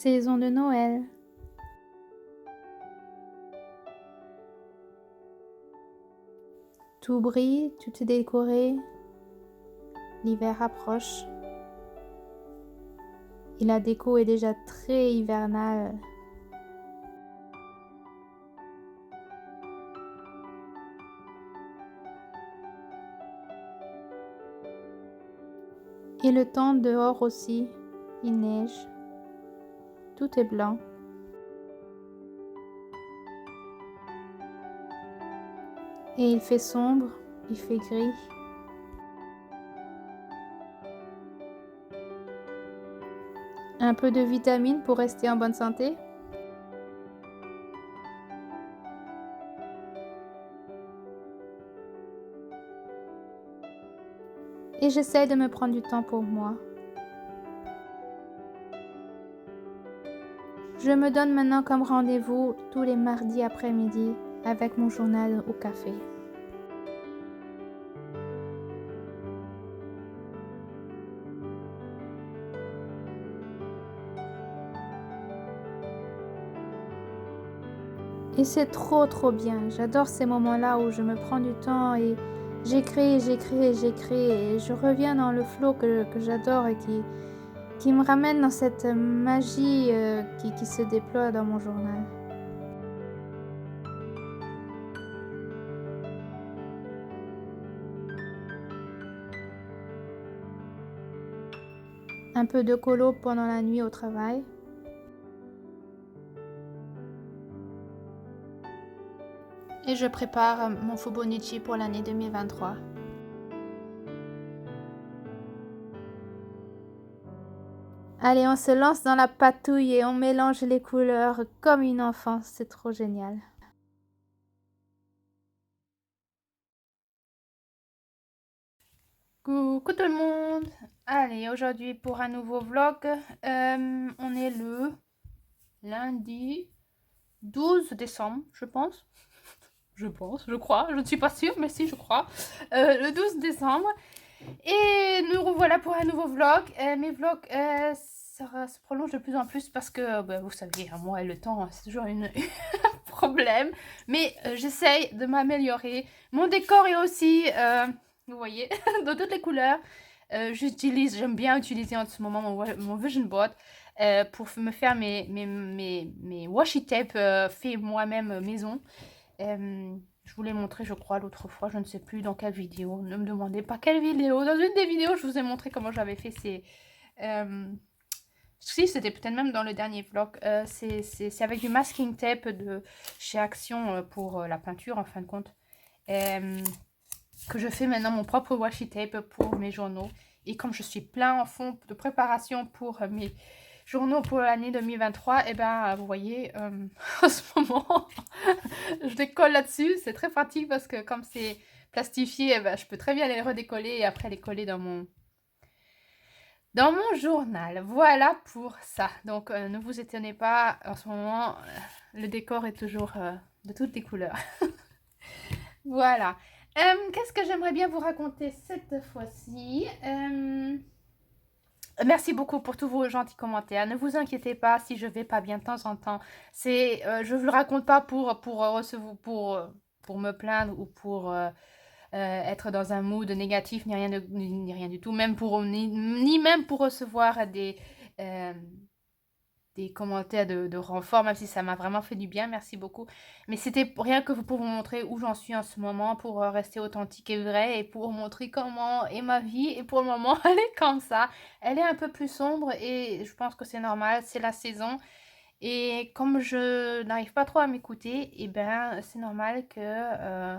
saison de Noël. Tout brille, tout est décoré. L'hiver approche. Et la déco est déjà très hivernale. Et le temps dehors aussi, il neige. Tout est blanc. Et il fait sombre, il fait gris. Un peu de vitamines pour rester en bonne santé. Et j'essaie de me prendre du temps pour moi. Je me donne maintenant comme rendez-vous tous les mardis après-midi avec mon journal au café. Et c'est trop bien. J'adore ces moments-là où je me prends du temps et j'écris et je reviens dans le flow que j'adore et qui me ramène dans cette magie qui se déploie dans mon journal. Un peu de colo pendant la nuit au travail. Et je prépare mon Fubonichi pour l'année 2023. Allez, on se lance dans la patouille et on mélange les couleurs comme une enfant. C'est trop génial. Coucou tout le monde. Allez, aujourd'hui pour un nouveau vlog. On est le lundi 12 décembre, je pense. Je crois. Je ne suis pas sûre, mais si, je crois. Le 12 décembre. Et nous revoilà pour un nouveau vlog. Mes vlogs se prolongent de plus en plus parce que, vous savez, moi et le temps, c'est toujours un problème. Mais j'essaye de m'améliorer. Mon décor est aussi, vous voyez, de toutes les couleurs. J'aime bien utiliser en ce moment mon vision board pour me faire mes washi tape fait moi-même maison. Je vous l'ai montré, je crois, l'autre fois, je ne sais plus dans quelle vidéo. Ne me demandez pas quelle vidéo. Dans une des vidéos, je vous ai montré comment j'avais fait ces... si, c'était peut-être même dans le dernier vlog. C'est avec du masking tape de chez Action pour la peinture, en fin de compte. Que je fais maintenant mon propre washi tape pour mes journaux. Et comme je suis plein en fond de préparation pour mes journaux pour l'année 2023, et ben vous voyez, en ce moment, je décolle là-dessus. C'est très pratique parce que comme c'est plastifié, eh ben, je peux très bien les redécoller et après les coller dans mon journal. Voilà pour ça. Donc ne vous étonnez pas, en ce moment, le décor est toujours de toutes les couleurs. Voilà. Qu'est-ce que j'aimerais bien vous raconter cette fois-ci? Merci beaucoup pour tous vos gentils commentaires. Ne vous inquiétez pas si je vais pas bien de temps en temps. Je ne vous le raconte pas pour me plaindre ou pour être dans un mood négatif, ni rien du tout. Ni même pour recevoir des commentaires de renfort, même si ça m'a vraiment fait du bien, merci beaucoup. Mais c'était rien que pour vous montrer où j'en suis en ce moment, pour rester authentique et vrai, et pour montrer comment est ma vie. Et pour le moment, elle est comme ça. Elle est un peu plus sombre et je pense que c'est normal, c'est la saison. Et comme je n'arrive pas trop à m'écouter, et ben c'est normal que...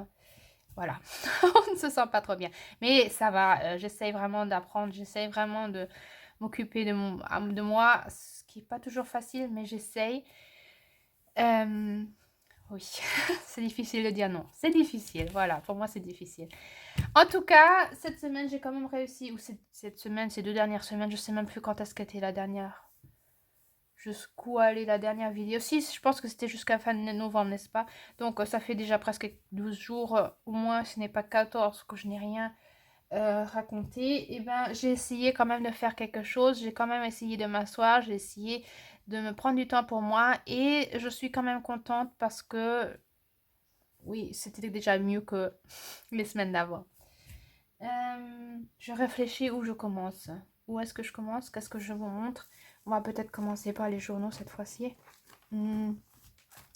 voilà, on ne se sent pas trop bien. Mais ça va, j'essaye vraiment d'apprendre, j'essaye vraiment de m'occuper de moi, ce qui n'est pas toujours facile, mais j'essaye. Oui, c'est difficile de dire non. C'est difficile, voilà, pour moi c'est difficile. En tout cas, cette semaine, j'ai quand même réussi, ou cette semaine, ces 2 dernières semaines, je sais même plus quand est-ce qu'était la dernière. Jusqu'où aller la dernière vidéo. Si, je pense que c'était jusqu'à fin novembre, n'est-ce pas? Donc, ça fait déjà presque 12 jours, au moins, ce n'est pas 14 que je n'ai rien raconté. Et ben, j'ai essayé quand même de faire quelque chose. J'ai quand même essayé de m'asseoir. J'ai essayé de me prendre du temps pour moi et je suis quand même contente parce que oui, c'était déjà mieux que les semaines d'avant. Je réfléchis où je commence. Où est-ce que je commence? Qu'est-ce que je vous montre? On va peut-être commencer par les journaux cette fois-ci.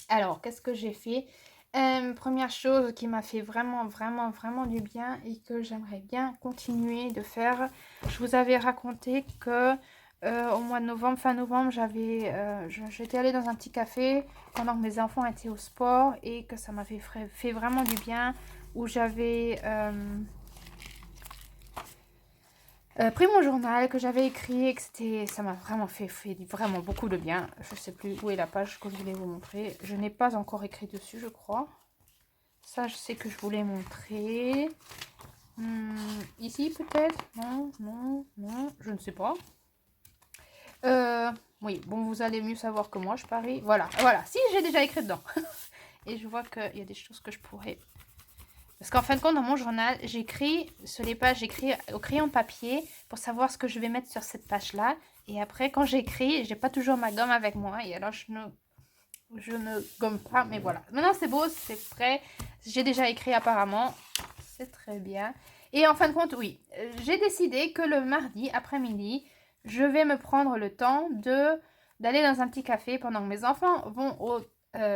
Alors, qu'est-ce que j'ai fait? Première chose qui m'a fait vraiment, vraiment, vraiment du bien et que j'aimerais bien continuer de faire. Je vous avais raconté que au mois de novembre, fin novembre, j'étais allée dans un petit café pendant que mes enfants étaient au sport et que ça m'avait fait vraiment du bien. Où j'avais pris mon journal que j'avais écrit et que ça m'a vraiment fait vraiment beaucoup de bien. Je sais plus où est la page que je voulais vous montrer. Je n'ai pas encore écrit dessus, je crois. Ça, je sais que je voulais montrer. Ici, peut-être? Non, non, non, je ne sais pas. Oui, bon, vous allez mieux savoir que moi, je parie. Voilà, voilà. Si, j'ai déjà écrit dedans. Et je vois qu'il y a des choses que je pourrais... Parce qu'en fin de compte, dans mon journal, j'écris sur les pages, j'écris au crayon papier pour savoir ce que je vais mettre sur cette page-là. Et après, quand j'écris, j'ai pas toujours ma gomme avec moi. Et alors, je ne gomme pas. Mais voilà. Maintenant, c'est beau, c'est prêt. J'ai déjà écrit apparemment. C'est très bien. Et en fin de compte, oui, j'ai décidé que le mardi après-midi, je vais me prendre le temps d'aller dans un petit café pendant que mes enfants vont au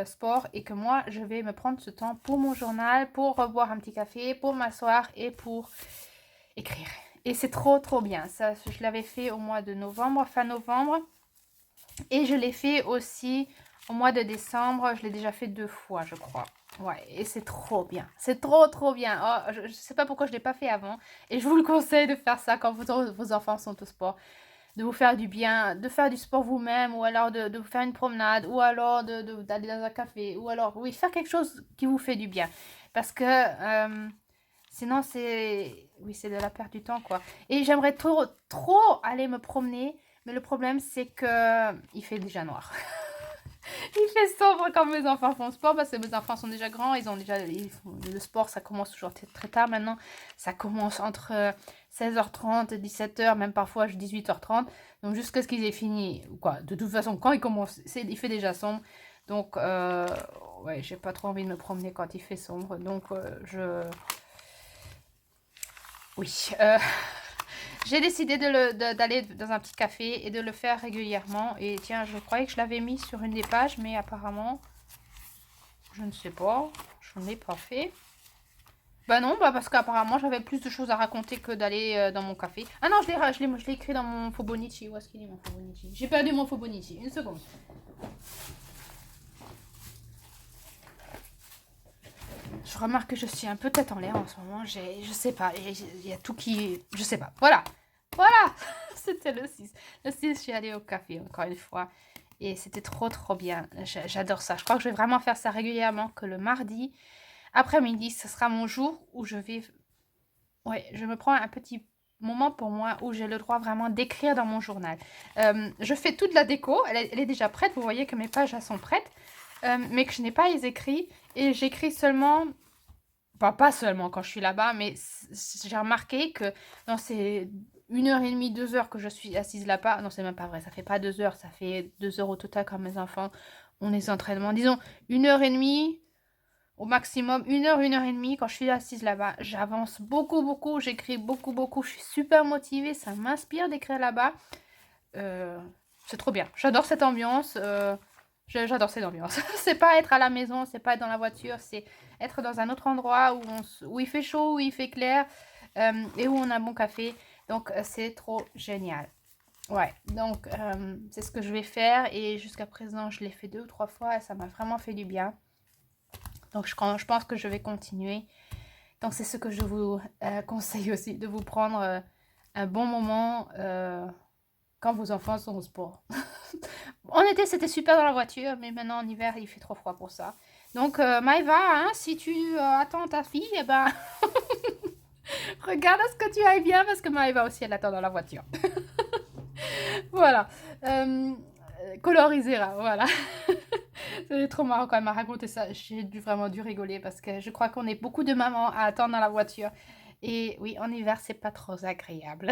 sport et que moi, je vais me prendre ce temps pour mon journal, pour boire un petit café, pour m'asseoir et pour écrire. Et c'est trop, trop bien. Ça, je l'avais fait au mois de novembre, fin novembre. Et je l'ai fait aussi au mois de décembre. Je l'ai déjà fait 2 fois, je crois. Ouais, et c'est trop bien. C'est trop, trop bien. Oh, je ne sais pas pourquoi je ne l'ai pas fait avant. Et je vous le conseille de faire ça quand vos enfants sont au sport. De vous faire du bien, de faire du sport vous-même, ou alors de vous faire une promenade, ou alors d'aller dans un café, ou alors, oui, faire quelque chose qui vous fait du bien. Parce que sinon, oui, c'est de la perte du temps, quoi. Et j'aimerais trop, trop aller me promener, mais le problème, c'est que il fait déjà noir. Il fait sombre quand mes enfants font sport parce que mes enfants sont déjà grands. Le sport, ça commence toujours très, très tard maintenant. Ça commence entre 16h30 et 17h, même parfois 18h30. Donc jusqu'à ce qu'ils aient fini. Quoi. De toute façon, quand ils commencent, il fait déjà sombre. Donc, ouais, j'ai pas trop envie de me promener quand il fait sombre. Donc, oui. J'ai décidé d'aller dans un petit café et de le faire régulièrement. Et tiens, je croyais que je l'avais mis sur une des pages, mais apparemment, je ne sais pas. Je ne l'ai pas fait. Bah non, bah parce qu'apparemment, j'avais plus de choses à raconter que d'aller dans mon café. Ah non, je l'ai écrit dans mon Fobonichi. Où est-ce qu'il est mon Fobonichi? J'ai perdu mon Fobonichi. Une seconde. Je remarque que je suis un peu tête en l'air en ce moment. Je sais pas. Il y a tout qui... Je sais pas. Voilà. Voilà. C'était le 6. Le 6, je suis allée au café encore une fois. Et c'était trop, trop bien. J'adore ça. Je crois que je vais vraiment faire ça régulièrement. Que le mardi après-midi, ce sera mon jour où je vais... Ouais, je me prends un petit moment pour moi où j'ai le droit vraiment d'écrire dans mon journal. Je fais toute la déco. Elle est déjà prête. Vous voyez que mes pages, elles sont prêtes. Mais que je n'ai pas les écrits. Et j'écris seulement... Enfin, pas seulement quand je suis là-bas, mais j'ai remarqué que dans ces 1h30, 2 heures que je suis assise là-bas, non, c'est même pas vrai, ça fait pas 2 heures, ça fait 2 heures au total quand mes enfants ont les entraînements. Disons 1h30 au maximum, 1 heure, 1h30 quand je suis assise là-bas. J'avance beaucoup, beaucoup, j'écris beaucoup, beaucoup. Je suis super motivée, ça m'inspire d'écrire là-bas. C'est trop bien. J'adore cette ambiance. J'adore cette ambiance. C'est pas être à la maison, c'est pas être dans la voiture, c'est être dans un autre endroit où il fait chaud, où il fait clair et où on a un bon café. Donc, c'est trop génial. Ouais, donc c'est ce que je vais faire et jusqu'à présent, je l'ai fait 2 ou 3 fois et ça m'a vraiment fait du bien. Donc, je pense que je vais continuer. Donc, c'est ce que je vous conseille aussi, de vous prendre un bon moment quand vos enfants sont au sport. En été, c'était super dans la voiture, mais maintenant en hiver, il fait trop froid pour ça. Donc, Maëva, hein, si tu attends ta fille, eh ben, regarde à ce que tu ailles bien, parce que Maëva aussi, elle attend dans la voiture. Voilà. Colorisera, voilà. C'est trop marrant quand elle m'a raconté ça. J'ai vraiment dû rigoler, parce que je crois qu'on est beaucoup de mamans à attendre dans la voiture. Et oui, en hiver, c'est pas trop agréable.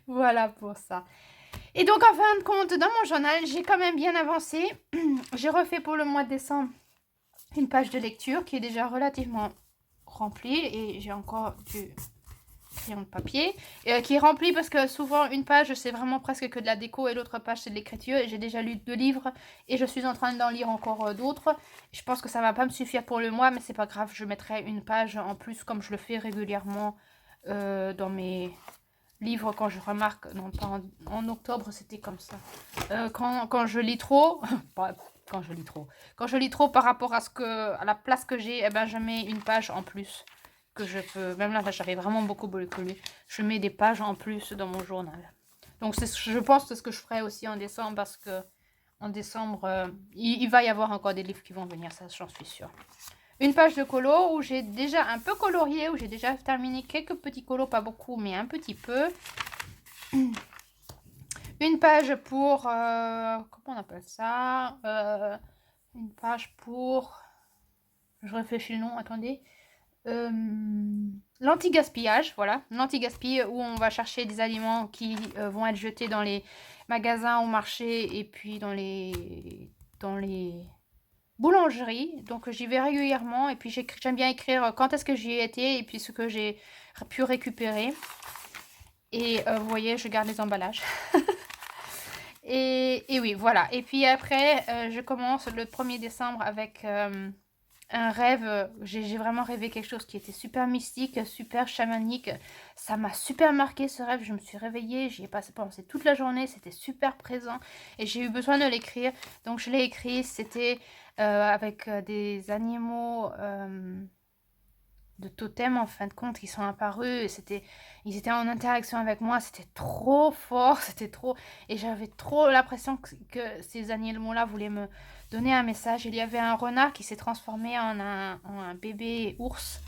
Voilà pour ça. Et donc, en fin de compte, dans mon journal, j'ai quand même bien avancé. J'ai refait pour le mois de décembre une page de lecture qui est déjà relativement remplie. Et j'ai encore du crayon de papier qui est rempli parce que souvent une page c'est vraiment presque que de la déco et l'autre page c'est de l'écriture. Et j'ai déjà lu 2 livres et je suis en train d'en lire encore d'autres. Je pense que ça va pas me suffire pour le mois, mais c'est pas grave, je mettrai une page en plus comme je le fais régulièrement dans mes livres quand je remarque. Non, pas en octobre c'était comme ça. Quand je lis trop, pas quand je lis trop, quand je lis trop par rapport à la place que j'ai, eh ben je mets une page en plus que je peux. Même là, j'avais vraiment beaucoup lu. Je mets des pages en plus dans mon journal. Donc je pense que c'est ce que je ferai aussi en décembre parce que en décembre, il va y avoir encore des livres qui vont venir, ça j'en suis sûre. Une page de colo où j'ai déjà un peu colorié, où j'ai déjà terminé quelques petits colos, pas beaucoup, mais un petit peu. Une page pour, comment on appelle ça, une page pour, je réfléchis le nom, attendez, l'anti-gaspillage, voilà, l'anti-gaspi où on va chercher des aliments qui vont être jetés dans les magasins, au marché et puis dans les boulangerie, donc j'y vais régulièrement et puis j'aime bien écrire quand est-ce que j'y ai été et puis ce que j'ai pu récupérer. Et vous voyez, je garde les emballages. et oui, voilà. Et puis après, je commence le 1er décembre avec un rêve. J'ai vraiment rêvé quelque chose qui était super mystique, super chamanique. Ça m'a super marqué ce rêve. Je me suis réveillée, j'y ai pensé toute la journée, c'était super présent et j'ai eu besoin de l'écrire. Donc je l'ai écrit, c'était avec des animaux de totem en fin de compte qui sont apparus. Et ils étaient en interaction avec moi, c'était trop fort, c'était trop... Et j'avais trop l'impression que ces animaux-là voulaient me donner un message. Il y avait un renard qui s'est transformé en un bébé ours.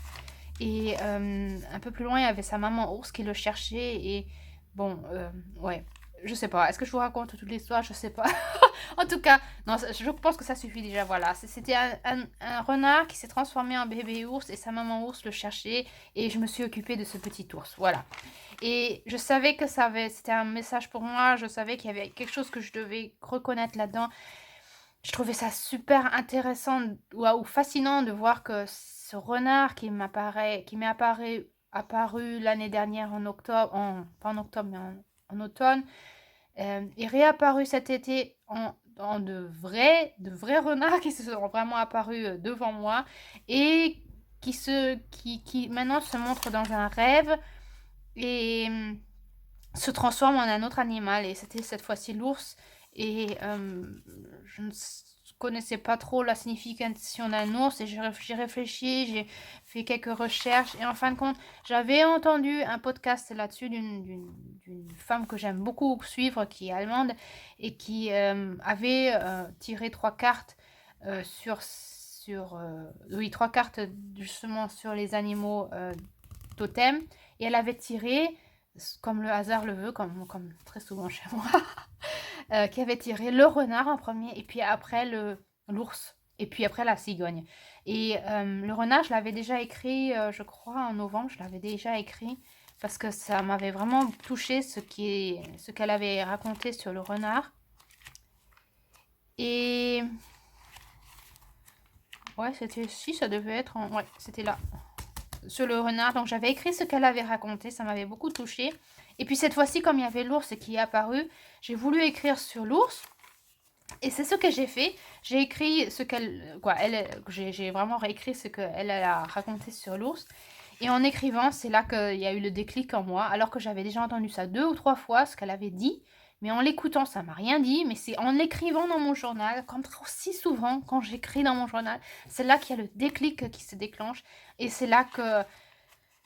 Et un peu plus loin, il y avait sa maman ours qui le cherchait. Et bon, ouais, je sais pas. Est-ce que je vous raconte toute l'histoire? Je sais pas. En tout cas, non, je pense que ça suffit déjà. Voilà, c'était un renard qui s'est transformé en bébé ours et sa maman ours le cherchait. Et je me suis occupée de ce petit ours. Voilà. Et je savais que c'était un message pour moi. Je savais qu'il y avait quelque chose que je devais reconnaître là-dedans. Je trouvais ça super intéressant ou fascinant de voir que ce renard qui m'est apparu l'année dernière en octobre, pas en octobre, mais en automne, est réapparu cet été en de vrais renards qui se sont vraiment apparus devant moi et qui maintenant se montrent dans un rêve et se transforment en un autre animal. Et c'était cette fois-ci l'ours. Et je ne connaissais pas trop la signification d'un ours et j'ai réfléchi, j'ai fait quelques recherches et en fin de compte, j'avais entendu un podcast là-dessus d'une femme que j'aime beaucoup suivre qui est allemande et qui avait tiré 3 cartes oui, 3 cartes justement sur les animaux totems et elle avait tiré comme le hasard le veut, comme très souvent chez moi, qui avait tiré le renard en premier, et puis après l'ours, et puis après la cigogne. Et le renard, je l'avais déjà écrit, je crois, en novembre, je l'avais déjà écrit, parce que ça m'avait vraiment touché ce qu'elle avait raconté sur le renard. Et... ouais, ça devait être... ouais, c'était là. Sur le renard, donc j'avais écrit ce qu'elle avait raconté, ça m'avait beaucoup touchée. Et puis cette fois-ci, comme il y avait l'ours qui est apparu, j'ai voulu écrire sur l'ours. Et c'est ce que j'ai fait. J'ai écrit ce qu'elle... j'ai vraiment réécrit ce qu'elle a raconté sur l'ours. Et en écrivant, c'est là qu'il y a eu le déclic en moi, alors que j'avais déjà entendu ça 2 ou 3 fois, ce qu'elle avait dit. Mais en l'écoutant, ça m'a rien dit. Mais c'est en l'écrivant dans mon journal, comme aussi souvent quand j'écris dans mon journal, c'est là qu'il y a le déclic qui se déclenche. Et c'est là que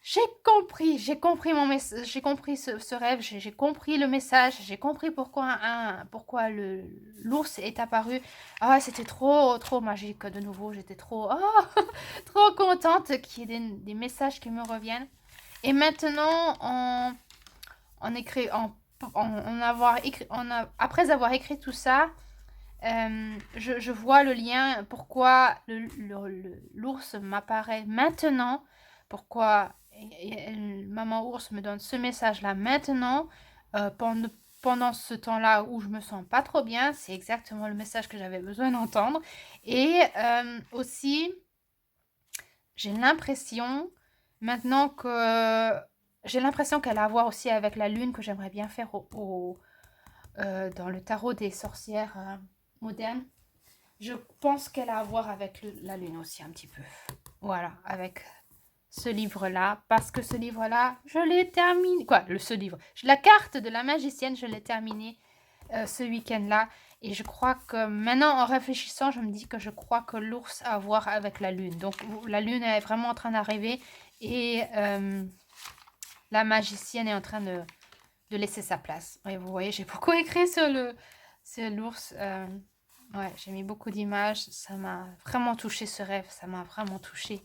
j'ai compris j'ai compris ce rêve, j'ai compris le message, j'ai compris pourquoi l'ours est apparu. Ah, c'était trop magique de nouveau, j'étais trop trop contente qu'il y ait des messages qui me reviennent. Et maintenant, après avoir écrit tout ça, je vois le lien, pourquoi l'ours m'apparaît maintenant, pourquoi maman ours me donne ce message là maintenant, pendant ce temps-là où je me sens pas trop bien, c'est exactement le message que j'avais besoin d'entendre. Et aussi, j'ai l'impression maintenant que j'ai l'impression qu'elle a à voir aussi avec la lune que j'aimerais bien faire dans le tarot des sorcières modernes. Je pense qu'elle a à voir avec la lune aussi un petit peu. Voilà, avec ce livre-là. Parce que ce livre-là, je l'ai terminé. Quoi, ce livre. La carte de la magicienne, je l'ai terminée ce week-end-là. Et je crois que maintenant, en réfléchissant, je me dis que je crois que l'ours a à voir avec la lune. Donc, la lune est vraiment en train d'arriver. Et la magicienne est en train de laisser sa place. Et vous voyez, j'ai beaucoup écrit sur l'ours. Ouais, j'ai mis beaucoup d'images. Ça m'a vraiment touché ce rêve. Ça m'a vraiment touché.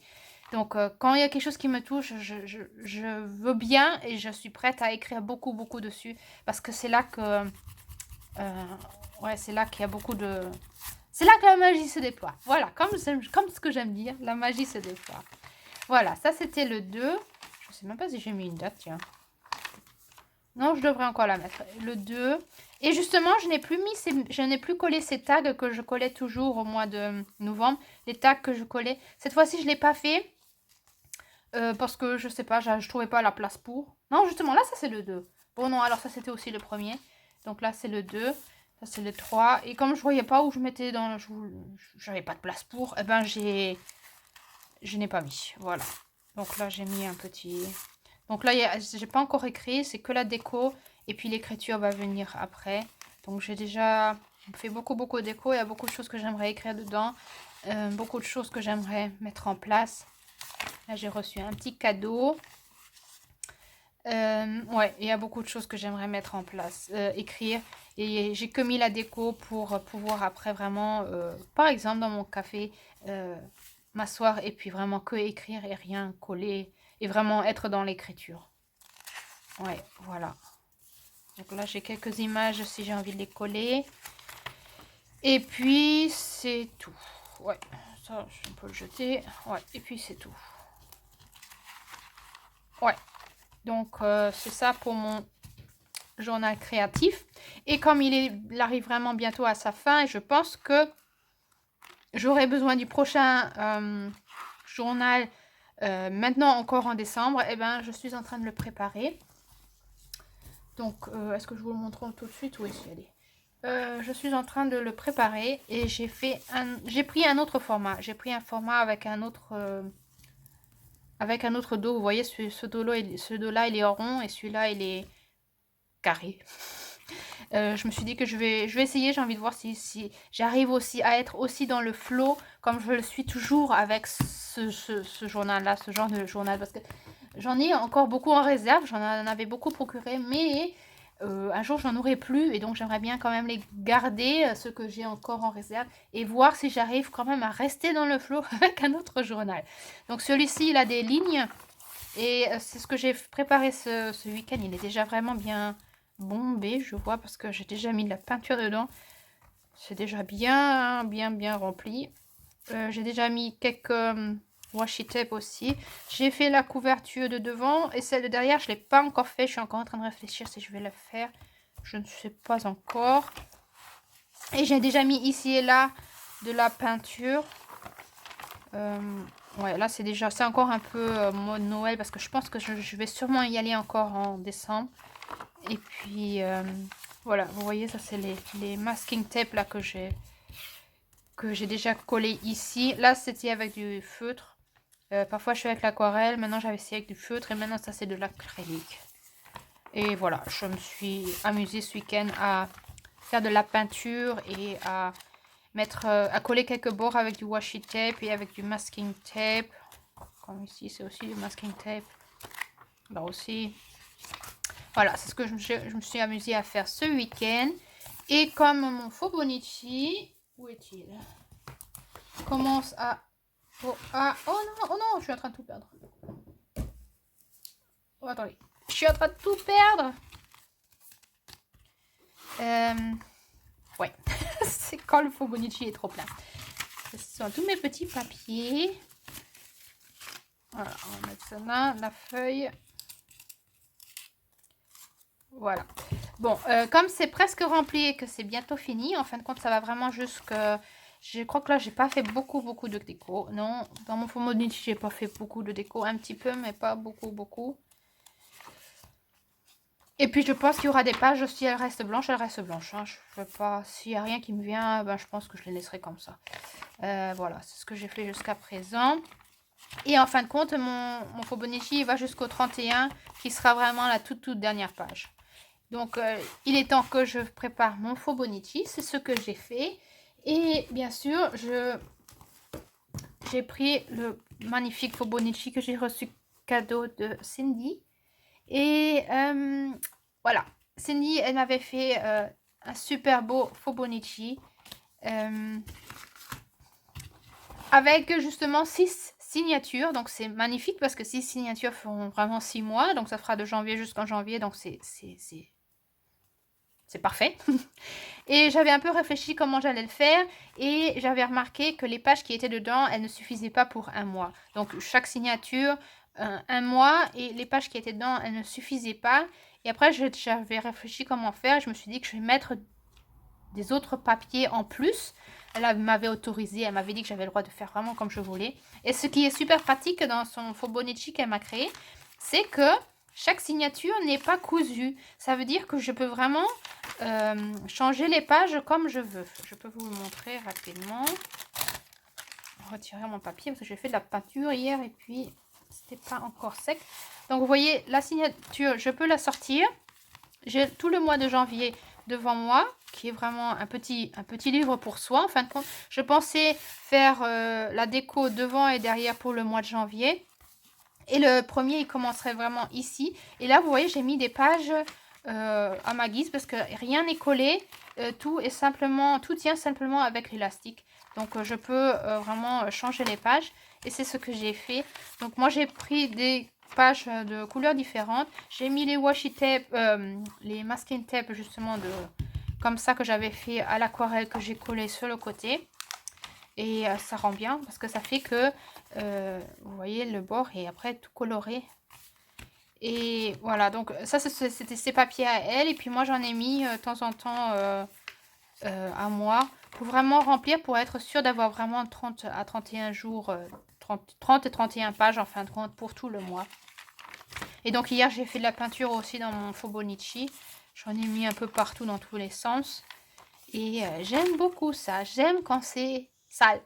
Donc, quand il y a quelque chose qui me touche, je veux bien et je suis prête à écrire beaucoup, beaucoup dessus. Parce que c'est là que... ouais, c'est là qu'il y a beaucoup de... C'est là que la magie se déploie. Voilà, comme ce que j'aime dire, la magie se déploie. Voilà, ça c'était le 2. Je sais même pas si j'ai mis une date, tiens. Non, je devrais encore la mettre. Le 2. Et justement, je n'ai plus collé ces tags que je collais toujours au mois de novembre. Les tags que je collais. Cette fois-ci, je ne l'ai pas fait. Parce que, je sais pas, je trouvais pas la place pour. Non, justement, là, ça c'est le 2. Bon, non, alors ça c'était aussi le premier. Donc là, c'est le 2. Ça, c'est le 3. Et comme je voyais pas où je mettais dans... J'avais pas de place pour. Eh ben, je n'ai pas mis. Voilà. Donc là, j'ai mis un petit... Donc là, j'ai pas encore écrit. C'est que la déco. Et puis l'écriture va venir après. Donc j'ai déjà fait beaucoup, beaucoup de déco. Il y a beaucoup de choses que j'aimerais écrire dedans. Beaucoup de choses que j'aimerais mettre en place. Là, j'ai reçu un petit cadeau. Ouais, il y a beaucoup de choses que j'aimerais mettre en place, écrire. Et j'ai que mis la déco pour pouvoir après vraiment, par exemple dans mon café, m'asseoir et puis vraiment que écrire et rien coller. Et vraiment être dans l'écriture. Ouais, voilà. Donc là, j'ai quelques images si j'ai envie de les coller. Et puis, c'est tout. Ouais, ça, je peux le jeter. Ouais, et puis c'est tout. Ouais. Donc, c'est ça pour mon journal créatif. Et comme il arrive vraiment bientôt à sa fin, je pense que j'aurai besoin du prochain journal maintenant encore en décembre. Et ben, je suis en train de le préparer. Donc, est-ce que je vous le montre tout de suite? Oui, allez. Je suis en train de le préparer et j'ai pris un autre format. J'ai pris un format avec un autre dos. Vous voyez, ce dos-là, il est rond et celui-là, il est carré. Je me suis dit que je vais essayer. J'ai envie de voir si j'arrive aussi à être aussi dans le flow comme je le suis toujours avec ce journal-là, ce genre de journal. Parce que j'en ai encore beaucoup en réserve. J'en avais beaucoup procuré, mais... un jour j'en aurai plus et donc j'aimerais bien quand même les garder, ceux que j'ai encore en réserve, et voir si j'arrive quand même à rester dans le flow avec un autre journal. Donc celui-ci il a des lignes et c'est ce que j'ai préparé ce week-end. Il est déjà vraiment bien bombé, je vois, parce que j'ai déjà mis de la peinture dedans. C'est déjà bien rempli. J'ai déjà mis quelques washi tape aussi. J'ai fait la couverture de devant et celle de derrière, je ne l'ai pas encore fait. Je suis encore en train de réfléchir si je vais la faire. Je ne sais pas encore. Et j'ai déjà mis ici et là de la peinture. Ouais, là c'est encore un peu mode Noël parce que je pense que je vais sûrement y aller encore en décembre. Et puis voilà, vous voyez, ça c'est les masking tape là que j'ai déjà collé ici. Là c'était avec du feutre. Parfois je fais avec l'aquarelle, maintenant j'avais essayé avec du feutre et maintenant ça c'est de l'acrylique. Et voilà, je me suis amusée ce week-end à faire de la peinture et à à coller quelques bords avec du washi tape et avec du masking tape. Comme ici c'est aussi du masking tape. Là aussi. Voilà, c'est ce que je me suis amusée à faire ce week-end. Et comme mon Fobonichi, où est-il? Commence à... Oh non, je suis en train de tout perdre. Oh, attendez. Je suis en train de tout perdre. Ouais. C'est quand le Fobonichi est trop plein. Ce sont tous mes petits papiers. Voilà, on va mettre ça là, la feuille. Voilà. Bon, comme c'est presque rempli et que c'est bientôt fini, en fin de compte, ça va vraiment jusque... Je crois que là, j'ai pas fait beaucoup de déco. Non, dans mon Fobonichi, j'ai pas fait beaucoup de déco. Un petit peu, mais pas beaucoup. Et puis, je pense qu'il y aura des pages. Si elles restent blanches, elles restent blanches. Hein. Je veux pas... S'il n'y a rien qui me vient, ben, je pense que je les laisserai comme ça. Voilà, c'est ce que j'ai fait jusqu'à présent. Et en fin de compte, mon Fobonichi, il va jusqu'au 31, qui sera vraiment la toute dernière page. Donc, il est temps que je prépare mon Fobonichi. C'est ce que j'ai fait. Et bien sûr, j'ai pris le magnifique Fobonichi que j'ai reçu cadeau de Cindy. Et voilà. Cindy, elle m'avait fait un super beau Fobonichi. Avec justement 6 signatures. Donc, c'est magnifique parce que 6 signatures font vraiment 6 mois. Donc, ça fera de janvier jusqu'en janvier. Donc, c'est parfait. Et j'avais un peu réfléchi comment j'allais le faire. Et j'avais remarqué que les pages qui étaient dedans, elles ne suffisaient pas pour un mois. Donc, chaque signature, un mois. Et les pages qui étaient dedans, elles ne suffisaient pas. Et après, j'avais réfléchi comment faire. Je me suis dit que je vais mettre des autres papiers en plus. Elle m'avait autorisé, elle m'avait dit que j'avais le droit de faire vraiment comme je voulais. Et ce qui est super pratique dans son Fobonichi qu'elle m'a créé, c'est que chaque signature n'est pas cousue. Ça veut dire que je peux vraiment changer les pages comme je veux. Je peux vous le montrer rapidement. Retirer mon papier parce que j'ai fait de la peinture hier et puis c'était pas encore sec. Donc vous voyez la signature, je peux la sortir. J'ai tout le mois de janvier devant moi, qui est vraiment un petit livre pour soi. En fin de compte, je pensais faire la déco devant et derrière pour le mois de janvier. Et le premier, il commencerait vraiment ici. Et là, vous voyez, j'ai mis des pages à ma guise parce que rien n'est collé. Tout tient simplement avec l'élastique. Donc, je peux vraiment changer les pages. Et c'est ce que j'ai fait. Donc, moi, j'ai pris des pages de couleurs différentes. J'ai mis les washi tape, les masking tape justement comme ça que j'avais fait à l'aquarelle que j'ai collé sur le côté. Et ça rend bien parce que ça fait que vous voyez le bord est après tout coloré. Et voilà, donc ça c'était ses papiers à elle. Et puis moi j'en ai mis de temps en temps à moi pour vraiment remplir, pour être sûr d'avoir vraiment 30 à 31 jours, 30 et 31 pages en fin de compte pour tout le mois. Et donc hier j'ai fait de la peinture aussi dans mon Fobonichi. J'en ai mis un peu partout dans tous les sens. Et j'aime beaucoup ça. J'aime quand c'est sale.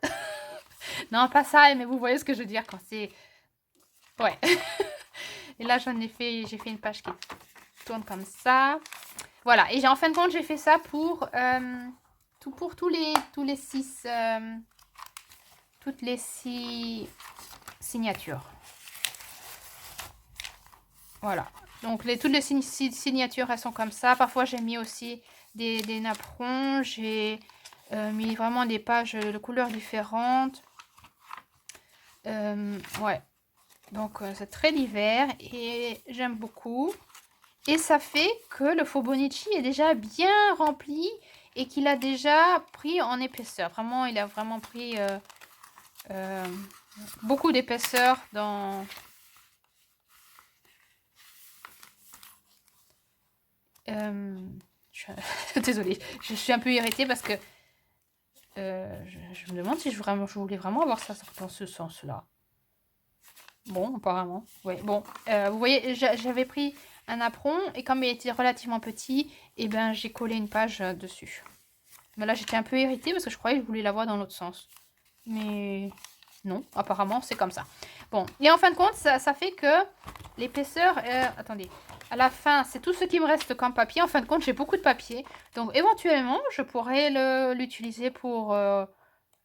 Non, pas sale, mais vous voyez ce que je veux dire quand c'est... Ouais. Et là, j'ai fait une page qui tourne comme ça. Voilà. Et en fin de compte, j'ai fait ça pour tous les 6... toutes les 6 signatures. Voilà. Donc, toutes les signatures, elles sont comme ça. Parfois, j'ai mis aussi des napperons. J'ai mis vraiment des pages de couleurs différentes. Ouais. Donc, c'est très divers et j'aime beaucoup. Et ça fait que le Fobonichi est déjà bien rempli et qu'il a déjà pris en épaisseur. Vraiment, il a vraiment pris beaucoup d'épaisseur dans... Désolée, je suis un peu irritée parce que je me demande si je voulais vraiment avoir ça dans ce sens-là. Bon, apparemment. Ouais, bon. Vous voyez, j'avais pris un napperon et comme il était relativement petit, et ben j'ai collé une page dessus. Mais là, j'étais un peu irritée parce que je croyais que je voulais l'avoir dans l'autre sens. Mais non, apparemment, c'est comme ça. Bon, et en fin de compte, ça fait que l'épaisseur... attendez, à la fin, c'est tout ce qui me reste comme papier. En fin de compte, j'ai beaucoup de papier. Donc, éventuellement, je pourrais l'utiliser pour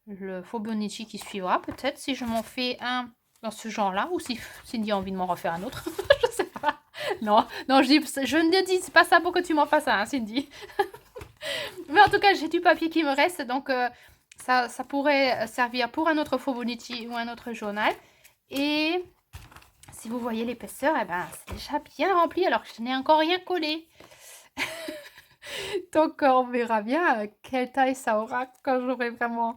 le Fobonichi qui suivra. Peut-être si je m'en fais un dans ce genre-là. Ou si Cindy a envie de m'en refaire un autre. Je sais pas. Non, je ne dis pas ça pour que tu m'en fasses un, hein, Cindy. Mais en tout cas, j'ai du papier qui me reste. Donc, ça pourrait servir pour un autre Fobonichi ou un autre journal. Et si vous voyez l'épaisseur, eh ben, c'est déjà bien rempli alors que je n'ai encore rien collé. Donc, on verra bien quelle taille ça aura quand j'aurai vraiment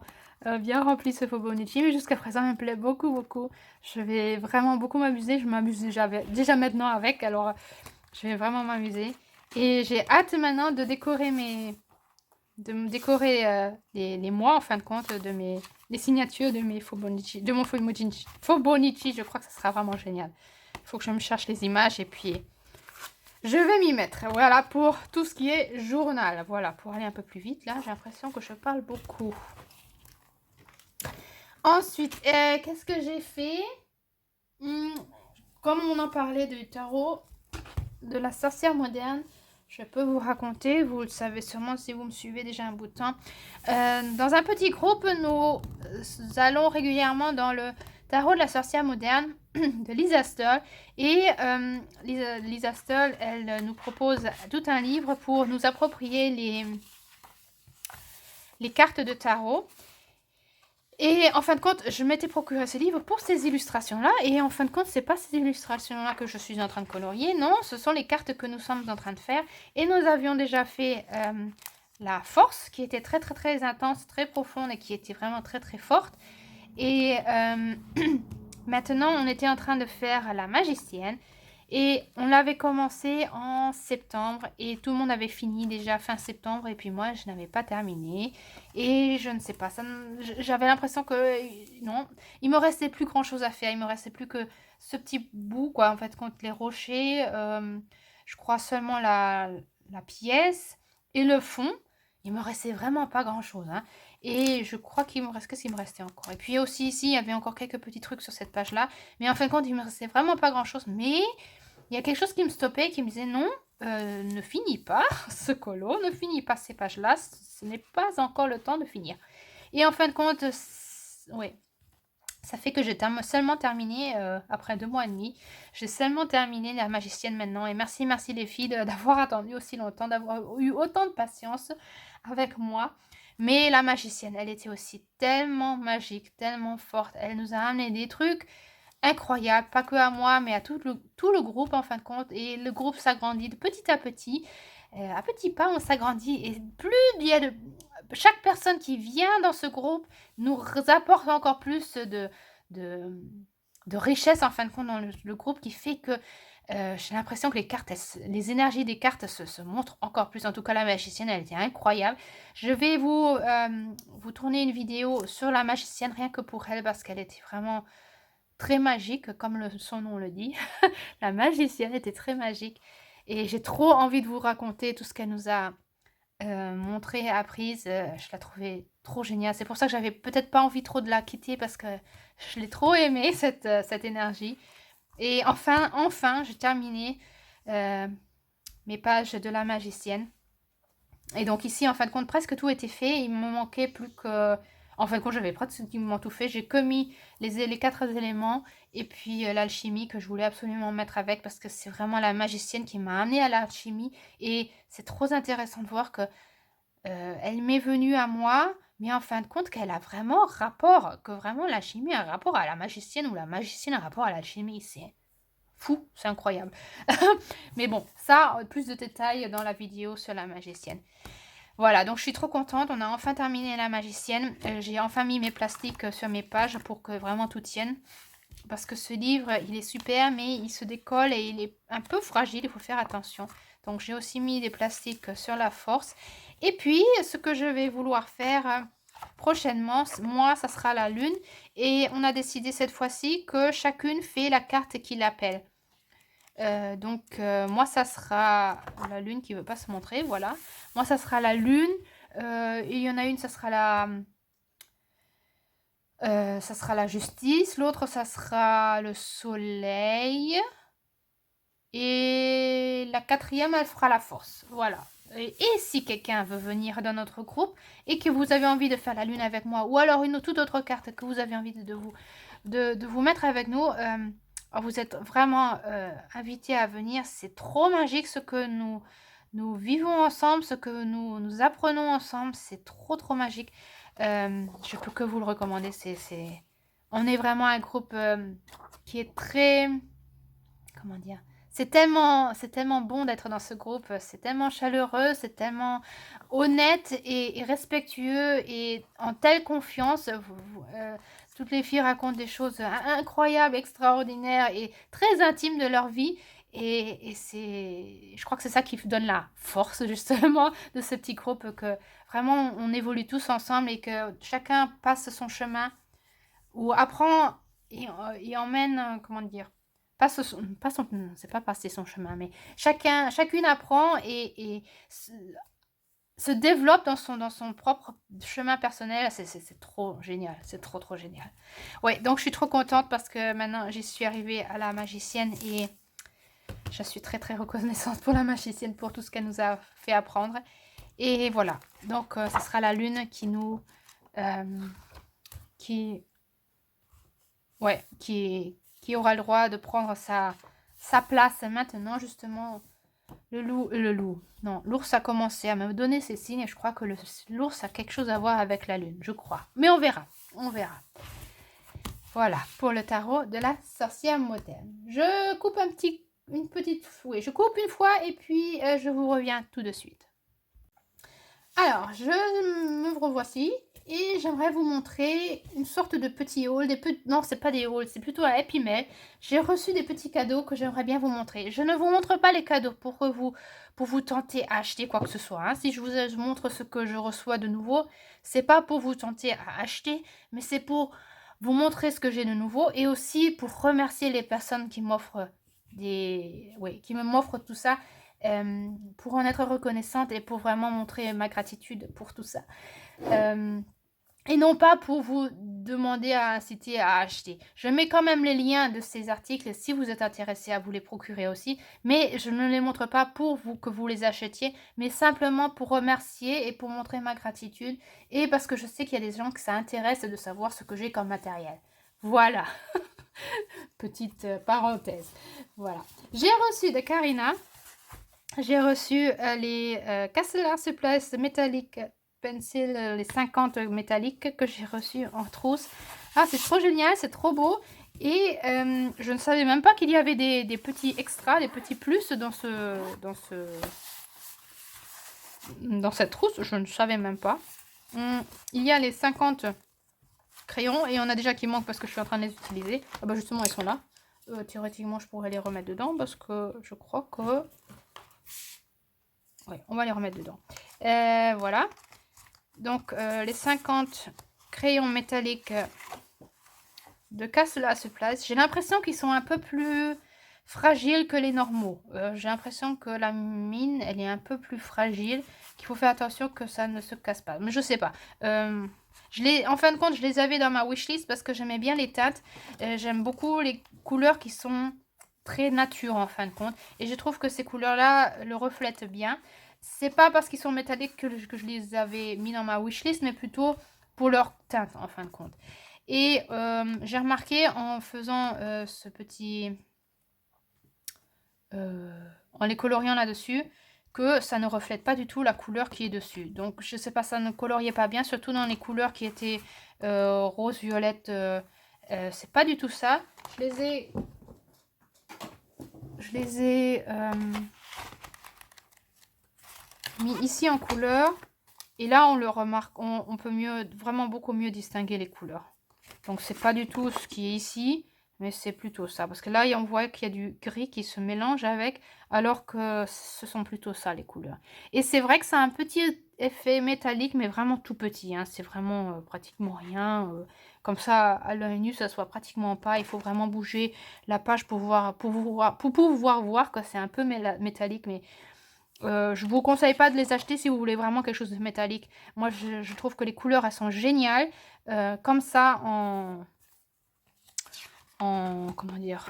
bien rempli ce Fobonichi. Mais jusqu'à présent, il me plaît beaucoup. Je vais vraiment beaucoup m'amuser. Je m'amuse déjà maintenant avec. Alors, je vais vraiment m'amuser. Et j'ai hâte maintenant de décorer de me décorer les mois, en fin de compte, les signatures de mes Fibonacci, de mon Fibonacci. Je crois que ça sera vraiment génial. Il faut que je me cherche les images et puis je vais m'y mettre. Voilà pour tout ce qui est journal. Voilà, pour aller un peu plus vite, là, j'ai l'impression que je parle beaucoup. Ensuite, qu'est-ce que j'ai fait? Comme on en parlait du tarot, de la sorcière moderne, je peux vous raconter, vous le savez sûrement si vous me suivez déjà un bout de temps. Dans un petit groupe, nous allons régulièrement dans le tarot de la sorcière moderne de Lisa Stoll. Et Lisa Stoll, elle nous propose tout un livre pour nous approprier les cartes de tarot. Et en fin de compte, je m'étais procuré ce livre pour ces illustrations-là. Et en fin de compte, c'est pas ces illustrations-là que je suis en train de colorier. Non, ce sont les cartes que nous sommes en train de faire. Et nous avions déjà fait la force, qui était très très très intense, très profonde et qui était vraiment très très forte. Et maintenant, on était en train de faire la magicienne. Et on l'avait commencé en septembre et tout le monde avait fini déjà fin septembre et puis moi je n'avais pas terminé et je ne sais pas, j'avais l'impression que non, il me restait plus grand chose à faire, il me restait plus que ce petit bout quoi en fait contre les rochers, je crois seulement la pièce et le fond, il me restait vraiment pas grand chose hein. Et je crois qu'il me reste, qu'est-ce qu'il me restait encore? Et puis aussi ici il y avait encore quelques petits trucs sur cette page là, mais en fin de compte il me restait vraiment pas grand chose, mais il y a quelque chose qui me stoppait, qui me disait non, ne finis pas ce colo, ne finis pas ces pages-là, ce n'est pas encore le temps de finir. Et en fin de compte, oui, ça fait que j'ai seulement terminé, après 2 mois et demi, j'ai seulement terminé la magicienne maintenant. Et merci les filles d'avoir attendu aussi longtemps, d'avoir eu autant de patience avec moi. Mais la magicienne, elle était aussi tellement magique, tellement forte, elle nous a amené des trucs incroyable, pas que à moi, mais à tout le groupe en fin de compte. Et le groupe s'agrandit de petit à petit. À petits pas, on s'agrandit. Et plus il y a chaque personne qui vient dans ce groupe nous apporte encore plus de richesse en fin de compte dans le groupe qui fait que j'ai l'impression que les cartes, les énergies des cartes se montrent encore plus. En tout cas, la magicienne, elle était incroyable. Je vais vous tourner une vidéo sur la magicienne rien que pour elle parce qu'elle était vraiment très magique, comme son nom le dit. La magicienne était très magique. Et j'ai trop envie de vous raconter tout ce qu'elle nous a montré et apprise. Je la trouvais trop géniale. C'est pour ça que j'avais peut-être pas envie trop de la quitter parce que je l'ai trop aimée, cette énergie. Et enfin, j'ai terminé mes pages de la magicienne. Et donc ici, en fin de compte, presque tout était fait. Il me manquait plus que... En fin de compte, j'avais pratiquement tout fait. J'ai commis les 4 éléments et puis l'alchimie que je voulais absolument mettre avec parce que c'est vraiment la magicienne qui m'a amenée à l'alchimie. Et c'est trop intéressant de voir que elle m'est venue à moi, mais en fin de compte qu'elle a vraiment rapport, que vraiment l'alchimie a un rapport à la magicienne ou la magicienne a un rapport à l'alchimie. C'est fou, c'est incroyable. Mais bon, ça, plus de détails dans la vidéo sur la magicienne. Voilà, donc je suis trop contente, on a enfin terminé la magicienne. J'ai enfin mis mes plastiques sur mes pages pour que vraiment tout tienne. Parce que ce livre, il est super, mais il se décolle et il est un peu fragile, il faut faire attention. Donc j'ai aussi mis des plastiques sur la force. Et puis, ce que je vais vouloir faire prochainement, moi, ça sera la lune. Et on a décidé cette fois-ci que chacune fait la carte qui l'appelle. Moi, ça sera la lune qui ne veut pas se montrer, voilà. Moi, ça sera la lune. Et il y en a une, ça sera la justice. L'autre, ça sera le soleil. Et la quatrième, elle fera la force. Voilà. Et si quelqu'un veut venir dans notre groupe et que vous avez envie de faire la lune avec moi, ou alors une toute autre carte que vous avez envie de vous mettre avec nous, vous êtes vraiment invités à venir. C'est trop magique ce que nous vivons ensemble, ce que nous apprenons ensemble. C'est trop trop magique. Je peux que vous le recommander. On est vraiment un groupe qui est très... Comment dire? C'est tellement bon d'être dans ce groupe. C'est tellement chaleureux, c'est tellement honnête et respectueux et en telle confiance. Toutes les filles racontent des choses incroyables, extraordinaires et très intimes de leur vie. Et je crois que c'est ça qui donne la force justement de ce petit groupe, que vraiment on évolue tous ensemble et que chacun passe son chemin ou apprend et emmène, comment dire, c'est pas passer son chemin, mais chacune apprend et se développe dans son propre chemin personnel. C'est trop génial, c'est trop génial. Ouais, donc je suis trop contente parce que maintenant j'y suis arrivée à la magicienne et je suis très reconnaissante pour la magicienne pour tout ce qu'elle nous a fait apprendre. Et voilà, donc ce sera la lune qui nous... qui aura le droit de prendre sa place maintenant, justement. Non, l'ours a commencé à me donner ses signes et je crois que l'ours a quelque chose à voir avec la lune, je crois. Mais on verra. Voilà, pour le tarot de la sorcière moderne. Je coupe je coupe une fois et puis je vous reviens tout de suite. Alors, je me revoici et j'aimerais vous montrer une sorte de petit haul. Non, c'est pas des hauls, c'est plutôt un Happy Mail. J'ai reçu des petits cadeaux que j'aimerais bien vous montrer. Je ne vous montre pas les cadeaux pour vous tenter à acheter quoi que ce soit. Hein. Si je vous montre ce que je reçois de nouveau, c'est pas pour vous tenter à acheter, mais c'est pour vous montrer ce que j'ai de nouveau et aussi pour remercier les personnes qui m'offrent qui m'offrent tout ça. Pour en être reconnaissante et pour vraiment montrer ma gratitude pour tout ça. Et non pas pour vous demander à inciter à acheter. Je mets quand même les liens de ces articles si vous êtes intéressé à vous les procurer aussi, mais je ne les montre pas pour vous que vous les achetiez, mais simplement pour remercier et pour montrer ma gratitude et parce que je sais qu'il y a des gens que ça intéresse de savoir ce que j'ai comme matériel. Voilà. Petite parenthèse. Voilà. J'ai reçu de Karina. J'ai reçu les Castellar Supplies Metallic Pencil, les 50 métalliques que j'ai reçus en trousse. Ah, c'est trop génial, c'est trop beau. Et je ne savais même pas qu'il y avait des petits extras, des petits plus dans cette trousse. Je ne savais même pas. Il y a les 50 crayons et il y en a déjà qui manquent parce que je suis en train de les utiliser. Ah bah justement, ils sont là. Théoriquement, je pourrais les remettre dedans parce que je crois que... Oui, on va les remettre dedans. Voilà. Donc, les 50 crayons métalliques de Castellar Supplies. J'ai l'impression qu'ils sont un peu plus fragiles que les normaux. J'ai l'impression que la mine, elle est un peu plus fragile. Qu'il faut faire attention que ça ne se casse pas. Mais je sais pas. En fin de compte, je les avais dans ma wishlist parce que j'aimais bien les teintes. J'aime beaucoup les couleurs qui sont... très nature en fin de compte et je trouve que ces couleurs là le reflètent bien. C'est pas parce qu'ils sont métalliques que je les avais mis dans ma wishlist, mais plutôt pour leur teinte en fin de compte. Et j'ai remarqué en faisant ce petit en les coloriant là dessus que ça ne reflète pas du tout la couleur qui est dessus. Donc je sais pas, ça ne coloriait pas bien, surtout dans les couleurs qui étaient rose, violette. C'est pas du tout ça. Je les ai mis ici en couleur. Et là, on le remarque, on peut vraiment beaucoup mieux distinguer les couleurs. Donc, c'est pas du tout ce qui est ici, mais c'est plutôt ça. Parce que là, on voit qu'il y a du gris qui se mélange avec, alors que ce sont plutôt ça, les couleurs. Et c'est vrai que ça a un petit effet métallique, mais vraiment tout petit. Hein. C'est vraiment pratiquement rien. Comme ça, à l'œil nu, ça se voit pratiquement pas. Il faut vraiment bouger la page pour pouvoir voir que c'est un peu métallique, mais... je vous conseille pas de les acheter si vous voulez vraiment quelque chose de métallique. Moi, je trouve que les couleurs, elles sont géniales. Comme ça, comment dire...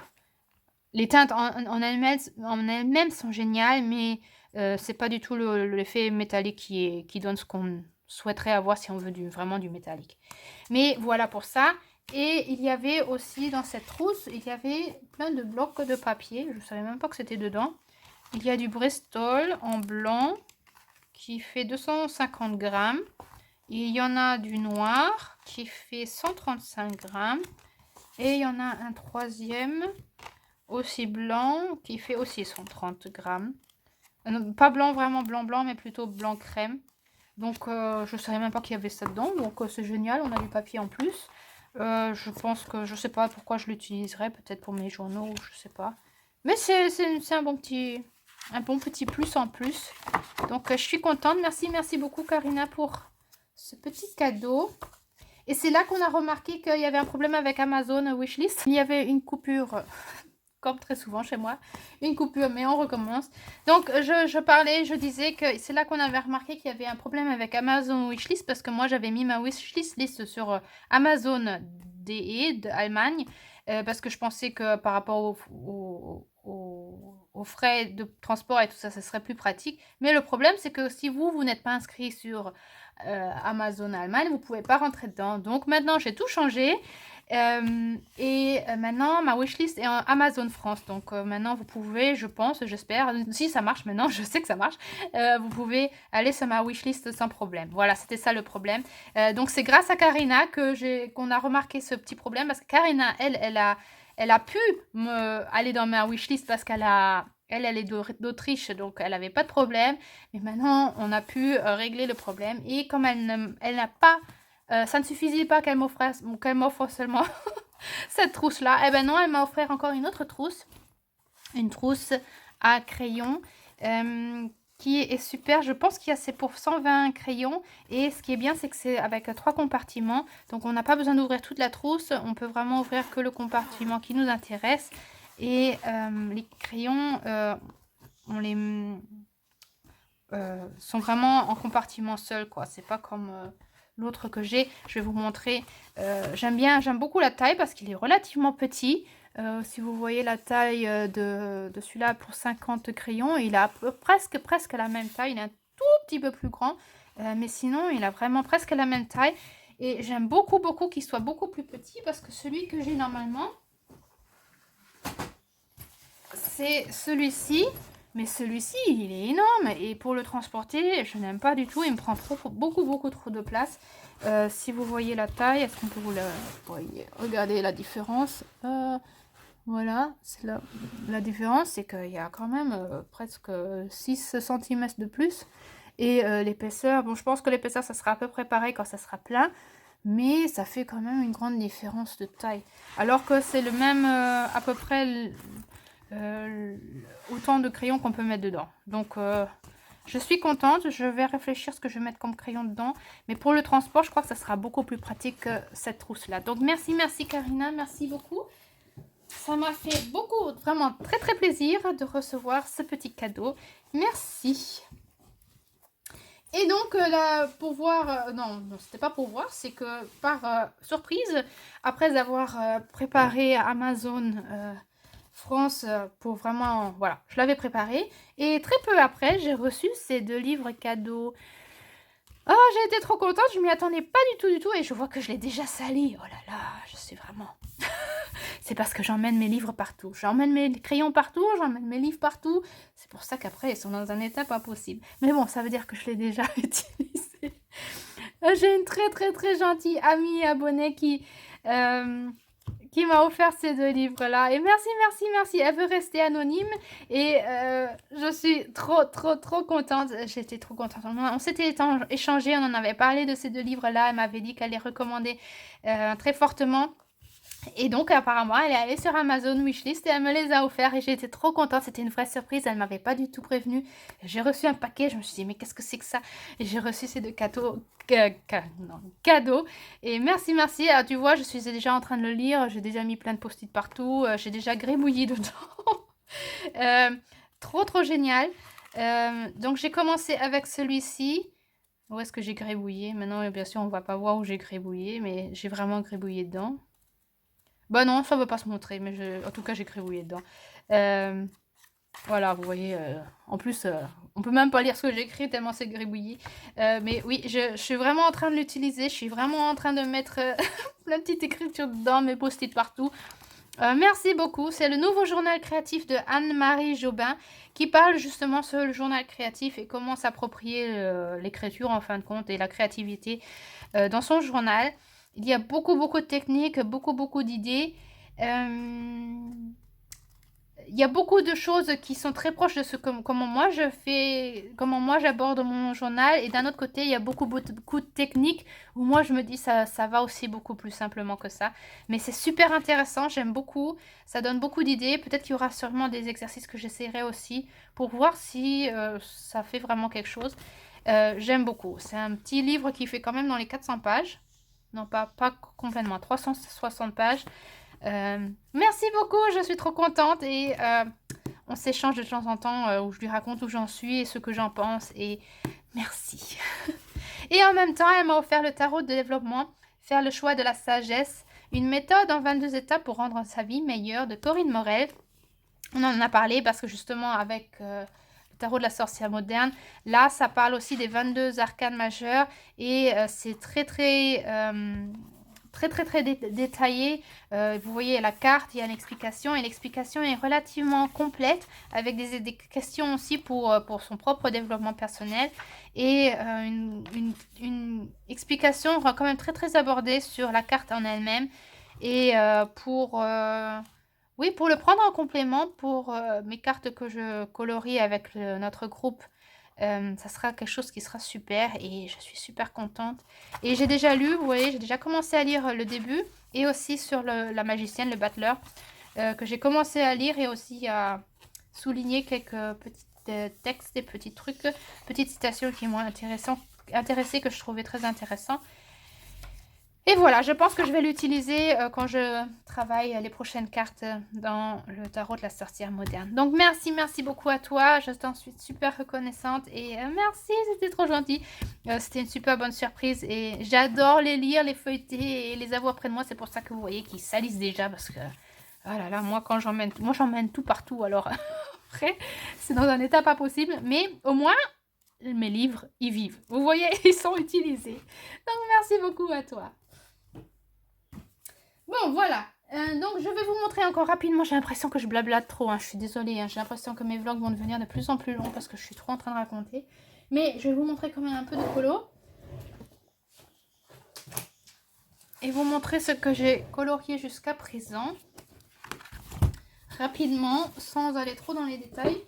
Les teintes en elles-mêmes sont géniales, mais c'est pas du tout l'effet métallique qui donne ce qu'on souhaiterait avoir si on veut vraiment du métallique. Mais voilà pour ça. Et il y avait aussi dans cette trousse, il y avait plein de blocs de papier. Je ne savais même pas que c'était dedans. Il y a du Bristol en blanc qui fait 250 grammes. Il y en a du noir qui fait 135 grammes. Et il y en a un troisième aussi blanc qui fait aussi 130 grammes. Pas blanc, vraiment blanc, mais plutôt blanc crème. Donc je ne savais même pas qu'il y avait ça dedans. Donc c'est génial, on a du papier en plus. Je pense que je sais pas pourquoi je l'utiliserais. Peut-être pour mes journaux, je sais pas. Mais c'est un bon petit plus en plus. Donc, je suis contente. Merci beaucoup, Karina, pour ce petit cadeau. Et c'est là qu'on a remarqué qu'il y avait un problème avec Amazon Wishlist. Il y avait une coupure, comme très souvent chez moi. Une coupure, mais on recommence. Donc, je disais que c'est là qu'on avait remarqué qu'il y avait un problème avec Amazon Wishlist parce que moi, j'avais mis ma wishlist sur Amazon DE d'Allemagne parce que je pensais que par rapport aux frais de transport et tout ça, ça serait plus pratique. Mais le problème, c'est que si vous n'êtes pas inscrit sur Amazon Allemagne, vous pouvez pas rentrer dedans. Donc maintenant, j'ai tout changé. Maintenant, ma wishlist est en Amazon France. Donc maintenant, vous pouvez, je pense, j'espère, si ça marche maintenant, je sais que ça marche, vous pouvez aller sur ma wishlist sans problème. Voilà, c'était ça le problème. Donc c'est grâce à Karina qu'on a remarqué ce petit problème parce que Karina, elle a pu aller dans ma wishlist parce elle est d'Autriche, donc elle n'avait pas de problème. Mais maintenant, on a pu régler le problème. Et comme elle n'a pas ça ne suffisait pas qu'elle m'offre seulement cette trousse-là. Eh ben non, elle m'a offert encore une autre trousse. Une trousse à crayons qui est super. Je pense qu'il y a c'est pour 120 crayons. Et ce qui est bien, c'est que c'est avec 3 compartiments. Donc on n'a pas besoin d'ouvrir toute la trousse. On peut vraiment ouvrir que le compartiment qui nous intéresse. Et les crayons, on les... sont vraiment en compartiment seul, quoi. C'est pas comme l'autre que j'ai. Je vais vous montrer. J'aime beaucoup la taille parce qu'il est relativement petit. Si vous voyez la taille de celui-là pour 50 crayons, il a presque la même taille. Il est un tout petit peu plus grand. Mais sinon, il a vraiment presque la même taille. Et j'aime beaucoup qu'il soit beaucoup plus petit parce que celui que j'ai normalement, c'est celui-ci. Mais celui-ci, il est énorme. Et pour le transporter, je n'aime pas du tout. Il me prend beaucoup trop de place. Si vous voyez la taille, est-ce qu'on peut vous la voyez? Regardez la différence. Voilà, c'est la différence, c'est qu'il y a quand même presque 6 cm de plus. Et l'épaisseur, bon, je pense que l'épaisseur, ça sera à peu près pareil quand ça sera plein. Mais ça fait quand même une grande différence de taille. Alors que c'est le même, à peu près... autant de crayons qu'on peut mettre dedans. Donc je suis contente, je vais réfléchir ce que je vais mettre comme crayon dedans, mais pour le transport je crois que ça sera beaucoup plus pratique que cette trousse là. Donc merci Karina, merci beaucoup, ça m'a fait beaucoup, vraiment très plaisir de recevoir ce petit cadeau, merci. Et donc là, pour voir, non c'était pas pour voir, c'est que par surprise, après avoir préparé Amazon France pour vraiment, voilà, je l'avais préparé. Et très peu après, j'ai reçu ces 2 livres cadeaux. Oh, j'ai été trop contente, je m'y attendais pas du tout. Et je vois que je l'ai déjà sali. Oh là là, je suis vraiment... C'est parce que j'emmène mes livres partout. J'emmène mes crayons partout, j'emmène mes livres partout. C'est pour ça qu'après, ils sont dans un état pas possible. Mais bon, ça veut dire que je l'ai déjà utilisé. J'ai une très gentille amie abonnée qui m'a offert ces 2 livres-là. Et merci. Elle veut rester anonyme. Et je suis trop contente. J'étais trop contente. On s'était échangé, on en avait parlé de ces 2 livres-là. Elle m'avait dit qu'elle les recommandait très fortement. Et donc apparemment elle est allée sur Amazon Wishlist et elle me les a offerts et j'ai été trop contente, c'était une vraie surprise, elle m'avait pas du tout prévenue. J'ai reçu un paquet, je me suis dit mais qu'est-ce que c'est que ça? Et j'ai reçu ces 2 cadeaux et merci. Alors tu vois, je suis déjà en train de le lire, j'ai déjà mis plein de post-it partout, j'ai déjà gribouillé dedans. Trop génial. Donc j'ai commencé avec celui-ci. Où est-ce que j'ai gribouillé? Maintenant bien sûr on va pas voir où j'ai gribouillé, mais j'ai vraiment gribouillé dedans. Bah non, ça ne veut pas se montrer, mais en tout cas, j'ai gribouillé dedans. Voilà, vous voyez, en plus, on peut même pas lire ce que j'ai écrit tellement c'est gribouillé. Mais oui, je suis vraiment en train de l'utiliser, je suis vraiment en train de mettre plein de petites écritures dedans, mes post-it partout. Merci beaucoup, c'est le nouveau journal créatif de Anne-Marie Jobin qui parle justement sur le journal créatif et comment s'approprier l'écriture en fin de compte et la créativité dans son journal. Il y a beaucoup de techniques, beaucoup d'idées. il y a beaucoup de choses qui sont très proches de comment moi je fais, comment moi j'aborde mon journal. Et d'un autre côté, il y a beaucoup de techniques où moi je me dis ça va aussi beaucoup plus simplement que ça. Mais c'est super intéressant, j'aime beaucoup. Ça donne beaucoup d'idées. Peut-être qu'il y aura sûrement des exercices que j'essaierai aussi pour voir si ça fait vraiment quelque chose. J'aime beaucoup. C'est un petit livre qui fait quand même dans les 400 pages. Non, pas complètement, 360 pages. Merci beaucoup, je suis trop contente et on s'échange de temps en temps où je lui raconte où j'en suis et ce que j'en pense et merci. Et en même temps, elle m'a offert le tarot de développement, faire le choix de la sagesse, une méthode en 22 étapes pour rendre sa vie meilleure de Corinne Morel. On en a parlé parce que justement avec le tarot de la sorcière moderne, là ça parle aussi des 22 arcanes majeurs et c'est très détaillé. Vous voyez la carte, il y a l'explication et l'explication est relativement complète avec des questions aussi pour son propre développement personnel et une explication quand même très abordée sur la carte en elle-même et oui, pour le prendre en complément pour mes cartes que je colorie avec notre groupe. Ça sera quelque chose qui sera super et je suis super contente. Et j'ai déjà lu, vous voyez, j'ai déjà commencé à lire le début et aussi sur la magicienne, le battleur, que j'ai commencé à lire et aussi à souligner quelques petits textes et petits trucs, petites citations qui m'ont intéressé, que je trouvais très intéressant. Et voilà, je pense que je vais l'utiliser quand je travaille les prochaines cartes dans le tarot de la sorcière moderne. Donc merci beaucoup à toi, je t'en suis super reconnaissante et merci, c'était trop gentil. C'était une super bonne surprise et j'adore les lire, les feuilleter et les avoir près de moi. C'est pour ça que vous voyez qu'ils salissent déjà parce que, oh là là, moi j'emmène tout partout. Alors après, c'est dans un état pas possible, mais au moins mes livres, ils vivent. Vous voyez, ils sont utilisés. Donc merci beaucoup à toi. Bon, voilà. Donc, je vais vous montrer encore rapidement. J'ai l'impression que je blablate trop. Je suis désolée. J'ai l'impression que mes vlogs vont devenir de plus en plus longs parce que je suis trop en train de raconter. Mais je vais vous montrer quand même un peu de colo. Et vous montrer ce que j'ai colorié jusqu'à présent. Rapidement, sans aller trop dans les détails.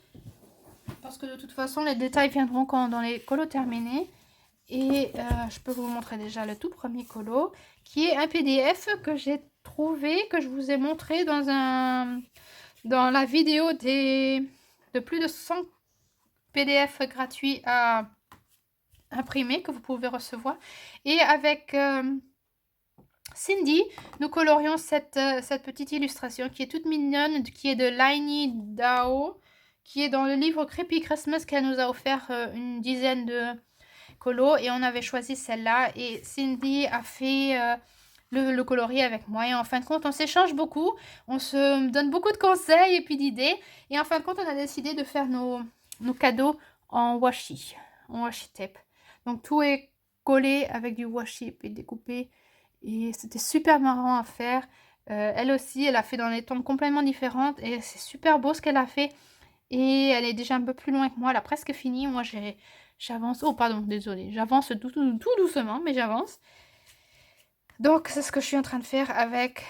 Parce que de toute façon, les détails viendront dans les colos terminés. Et je peux vous montrer déjà le tout premier colo, qui est un PDF que j'ai trouvé, que je vous ai montré dans la vidéo de plus de 100 PDF gratuits à imprimer, que vous pouvez recevoir. Et avec Cindy, nous colorions cette petite illustration qui est toute mignonne, qui est de Laini Dao, qui est dans le livre Creepy Christmas qu'elle nous a offert une dizaine de colo et on avait choisi celle-là et Cindy a fait le coloris avec moi et en fin de compte on s'échange beaucoup, on se donne beaucoup de conseils et puis d'idées et en fin de compte on a décidé de faire nos cadeaux en washi tape. Donc tout est collé avec du washi et découpé et c'était super marrant à faire. Elle aussi elle a fait dans des tons complètement différentes et c'est super beau ce qu'elle a fait et elle est déjà un peu plus loin que moi, elle a presque fini. Moi j'avance. Oh, pardon, désolée. J'avance tout doucement, mais j'avance. Donc, c'est ce que je suis en train de faire avec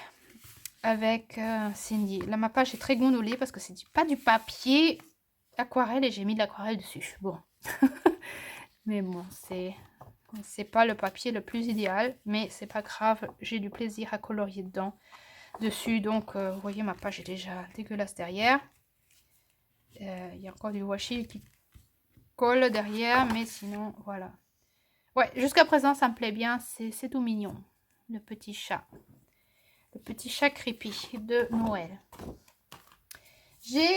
Cindy. Là, ma page est très gondolée parce que c'est pas du papier aquarelle et j'ai mis de l'aquarelle dessus. Bon. Mais bon, c'est pas le papier le plus idéal, mais c'est pas grave. J'ai du plaisir à colorier dessus. Donc, vous voyez, ma page est déjà dégueulasse derrière. Il y a encore du washi qui colle derrière, mais sinon voilà. Ouais, jusqu'à présent ça me plaît bien, c'est tout mignon. Le petit chat creepy de Noël. J'ai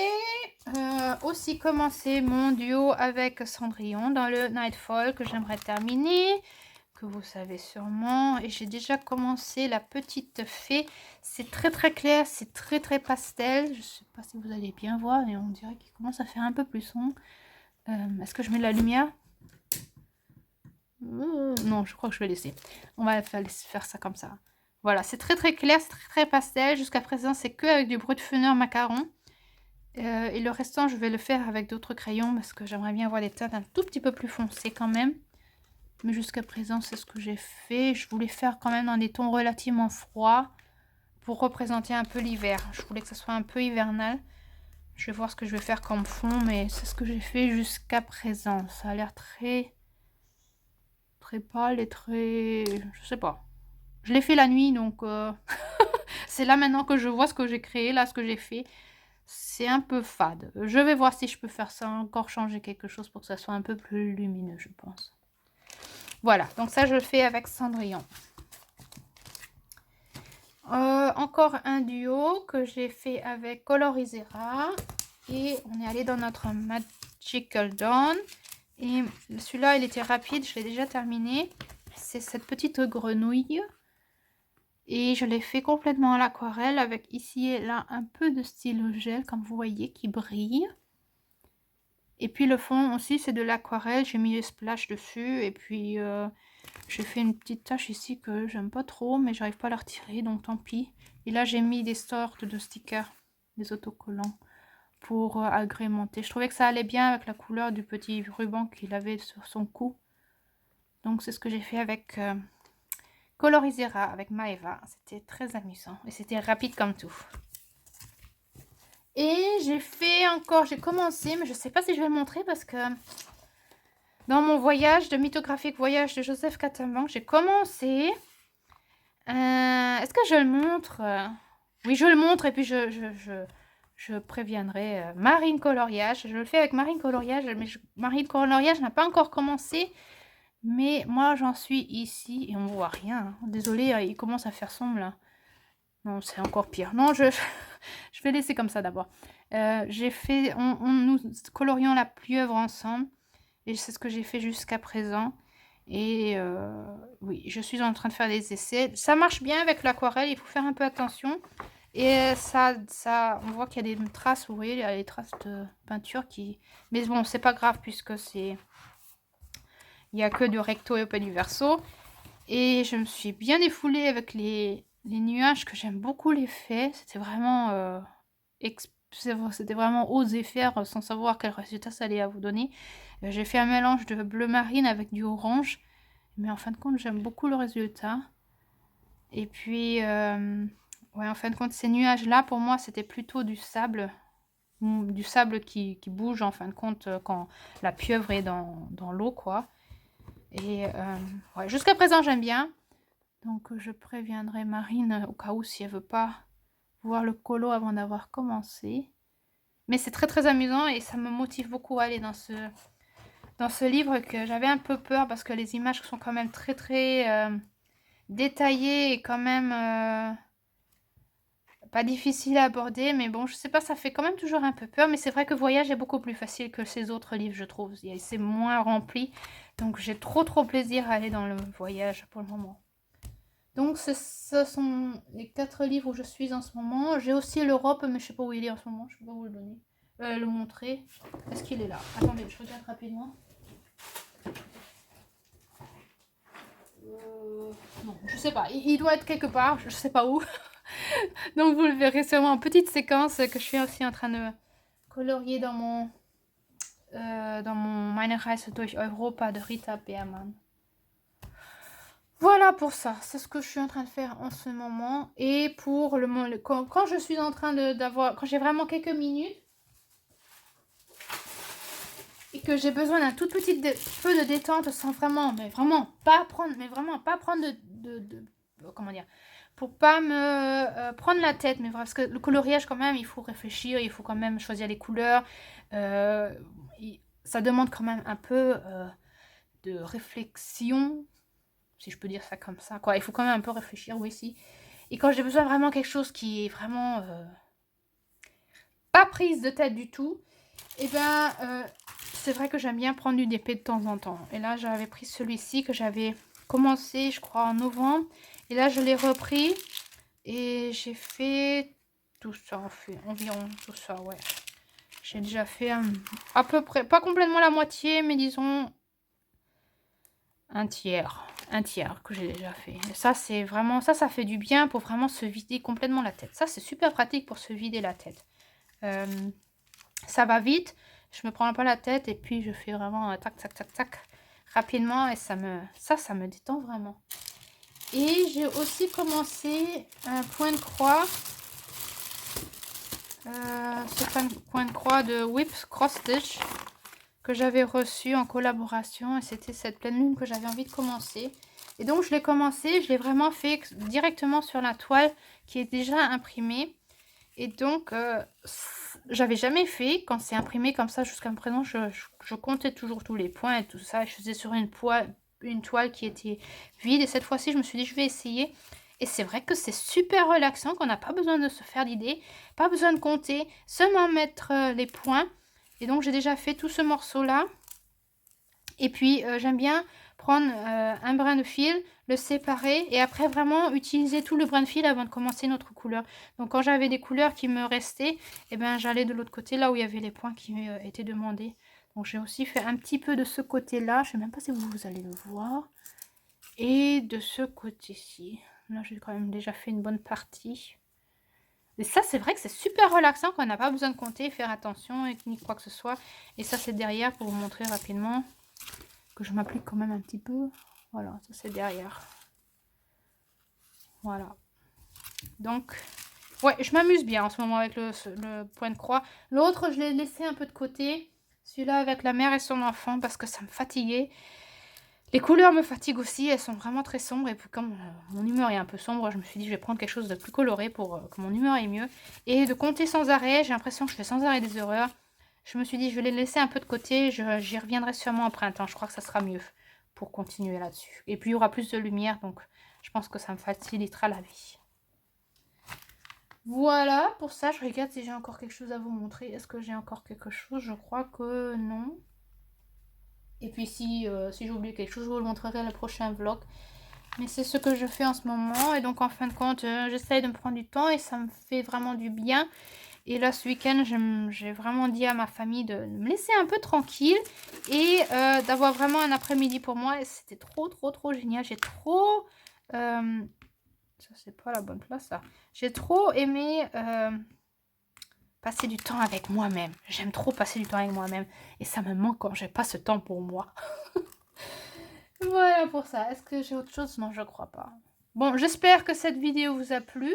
aussi commencé mon duo avec Cendrillon dans le Nightfall que j'aimerais terminer, que vous savez sûrement, et j'ai déjà commencé la petite fée. C'est très clair, c'est très pastel. Je sais pas si vous allez bien voir et on dirait qu'il commence à faire un peu plus sombre. Est-ce que je mets de la lumière? Non, je crois que je vais laisser. On va faire ça comme ça. Voilà, c'est très clair, c'est très pastel. Jusqu'à présent, c'est que avec du brut funeur macaron. Et le restant, je vais le faire avec d'autres crayons parce que j'aimerais bien avoir des teintes un tout petit peu plus foncées quand même. Mais jusqu'à présent, c'est ce que j'ai fait. Je voulais faire quand même dans des tons relativement froids pour représenter un peu l'hiver. Je voulais que ça soit un peu hivernal. Je vais voir ce que je vais faire comme fond, mais c'est ce que j'ai fait jusqu'à présent. Ça a l'air très pâle et très... Je sais pas. Je l'ai fait la nuit, donc c'est là maintenant que je vois ce que j'ai créé, là, ce que j'ai fait. C'est un peu fade. Je vais voir si je peux faire ça, encore changer quelque chose pour que ça soit un peu plus lumineux, je pense. Voilà, donc ça, je le fais avec Cendrillon. Encore un duo que j'ai fait avec Colorisera. Et on est allé dans notre Magical Dawn. Et celui-là, il était rapide, je l'ai déjà terminé. C'est cette petite grenouille. Et je l'ai fait complètement à l'aquarelle avec ici et là un peu de stylo gel, comme vous voyez, qui brille. Et puis le fond aussi, c'est de l'aquarelle. J'ai mis les splash dessus. Et puis, j'ai fait une petite tache ici que j'aime pas trop, mais j'arrive pas à la retirer, donc tant pis. Et là, j'ai mis des sortes de stickers, des autocollants, pour agrémenter. Je trouvais que ça allait bien avec la couleur du petit ruban qu'il avait sur son cou. Donc, c'est ce que j'ai fait avec Colorisera, avec Maeva. C'était très amusant et c'était rapide comme tout. Et j'ai fait encore, j'ai commencé, mais je sais pas si je vais le montrer parce que dans mon voyage de mythographique voyage de Joseph Catambanque, j'ai commencé. Est-ce que je le montre? Oui, je le montre et puis je préviendrai Marine Coloriage. Je le fais avec Marine Coloriage, mais Marine Coloriage n'a pas encore commencé. Mais moi, j'en suis ici et on voit rien. Hein. Désolée, il commence à faire sombre là. Non, c'est encore pire. Non, je vais laisser comme ça d'abord. J'ai fait, nous colorions la pieuvre ensemble. Et c'est ce que j'ai fait jusqu'à présent. Et oui, je suis en train de faire des essais. Ça marche bien avec l'aquarelle, il faut faire un peu attention. Et ça on voit qu'il y a des traces, vous voyez, il y a des traces de peinture qui... Mais bon, c'est pas grave puisque c'est... Il n'y a que du recto et pas du verso. Et je me suis bien défoulée avec les nuages, que j'aime beaucoup l'effet. C'était vraiment... C'était vraiment oser faire sans savoir quel résultat ça allait à vous donner. J'ai fait un mélange de bleu marine avec du orange. Mais en fin de compte, j'aime beaucoup le résultat. Et puis, ouais, en fin de compte, ces nuages-là, pour moi, c'était plutôt du sable. Du sable qui bouge, en fin de compte, quand la pieuvre est dans l'eau, quoi. Et ouais, jusqu'à présent, j'aime bien. Donc, je préviendrai Marine au cas où si elle veut pas voir le colo avant d'avoir commencé. Mais c'est très, très amusant et ça me motive beaucoup à aller dans ce livre que j'avais un peu peur parce que les images sont quand même très, très... détaillé et quand même pas difficile à aborder, mais bon, je sais pas, ça fait quand même toujours un peu peur, mais c'est vrai que Voyage est beaucoup plus facile que ces autres livres, je trouve. C'est moins rempli, donc j'ai trop plaisir à aller dans le Voyage pour le moment. Donc ce sont les 4 livres où je suis en ce moment. J'ai aussi l'Europe, mais je sais pas où il est en ce moment, je peux pas vous le donner. Le montrer. Est-ce qu'il est là? Attendez, je regarde rapidement. Non, je sais pas. Il doit être quelque part, je sais pas où. Donc vous le verrez sûrement en petite séquence que je suis aussi en train de colorier dans mon Meine Reise durch Europa de Rita Beermann. Voilà pour ça, c'est ce que je suis en train de faire en ce moment. Et pour quand je suis en train d'avoir, quand j'ai vraiment quelques minutes et que j'ai besoin d'un tout petit peu de détente sans vraiment, mais vraiment pas prendre comment dire, pour pas me prendre la tête, mais parce que le coloriage quand même, il faut réfléchir, il faut quand même choisir les couleurs, ça demande quand même un peu de réflexion, si je peux dire ça comme ça, quoi. Il faut quand même un peu réfléchir, oui, si. Et quand j'ai besoin vraiment quelque chose qui est vraiment pas prise de tête du tout, et ben c'est vrai que j'aime bien prendre une épée de temps en temps. Et là, j'avais pris celui-ci que j'avais commencé, je crois, en novembre. Et là, je l'ai repris. Et j'ai fait tout ça, environ tout ça, ouais. J'ai déjà fait à peu près, pas complètement la moitié, mais disons un tiers que j'ai déjà fait. Et ça, c'est vraiment, ça fait du bien pour vraiment se vider complètement la tête. Ça, c'est super pratique pour se vider la tête. Ça va vite, je me prends pas la tête et puis je fais vraiment tac, tac, tac, tac, rapidement et ça me détend vraiment. Et j'ai aussi commencé un point de croix ce point de croix de Whips Cross Stitch que j'avais reçu en collaboration, et c'était cette pleine lune que j'avais envie de commencer. Et donc je l'ai commencé, je l'ai vraiment fait directement sur la toile qui est déjà imprimée. Et donc j'avais jamais fait quand c'est imprimé comme ça jusqu'à présent. Je comptais toujours tous les points et tout ça, et je faisais sur une toile qui était vide. Et cette fois-ci je me suis dit je vais essayer. Et c'est vrai que c'est super relaxant, qu'on n'a pas besoin de se faire d'idées, pas besoin de compter, seulement mettre les points. Et donc j'ai déjà fait tout ce morceau là. Et puis j'aime bien prendre un brin de fil, le séparer et après vraiment utiliser tout le brin de fil avant de commencer notre couleur. Donc quand j'avais des couleurs qui me restaient, eh ben, j'allais de l'autre côté là où il y avait les points qui étaient demandés. Donc j'ai aussi fait un petit peu de ce côté là, je ne sais même pas si vous allez le voir. Et de ce côté-ci, là j'ai quand même déjà fait une bonne partie. Et ça, c'est vrai que c'est super relaxant, qu'on n'a pas besoin de compter, faire attention, ni quoi que ce soit. Et ça, c'est derrière pour vous montrer rapidement que je m'applique quand même un petit peu. Voilà, ça c'est derrière. Voilà. Donc, ouais, je m'amuse bien en ce moment avec le point de croix. L'autre, je l'ai laissé un peu de côté. Celui-là avec la mère et son enfant parce que ça me fatiguait. Les couleurs me fatiguent aussi, elles sont vraiment très sombres. Et puis comme mon humeur est un peu sombre, je me suis dit je vais prendre quelque chose de plus coloré pour que mon humeur aille mieux. Et de compter sans arrêt, j'ai l'impression que je fais sans arrêt des erreurs. Je me suis dit je vais les laisser un peu de côté, j'y reviendrai sûrement au printemps. Je crois que ça sera mieux pour continuer là-dessus. Et puis il y aura plus de lumière, donc je pense que ça me facilitera la vie. Voilà, pour ça je regarde si j'ai encore quelque chose à vous montrer. Est-ce que j'ai encore quelque chose? Je crois que non. Et puis si j'ai oublié quelque chose, je vous le montrerai le prochain vlog. Mais c'est ce que je fais en ce moment. Et donc en fin de compte, j'essaye de me prendre du temps et ça me fait vraiment du bien. Et là ce week-end, j'ai vraiment dit à ma famille de me laisser un peu tranquille. Et d'avoir vraiment un après-midi pour moi. Et c'était trop génial. J'ai trop... ça c'est pas la bonne place ça. J'ai trop aimé... passer du temps avec moi-même. J'aime trop passer du temps avec moi-même. Et ça me manque quand j'ai pas ce temps pour moi. Voilà pour ça. Est-ce que j'ai autre chose? Non, je crois pas. Bon, j'espère que cette vidéo vous a plu.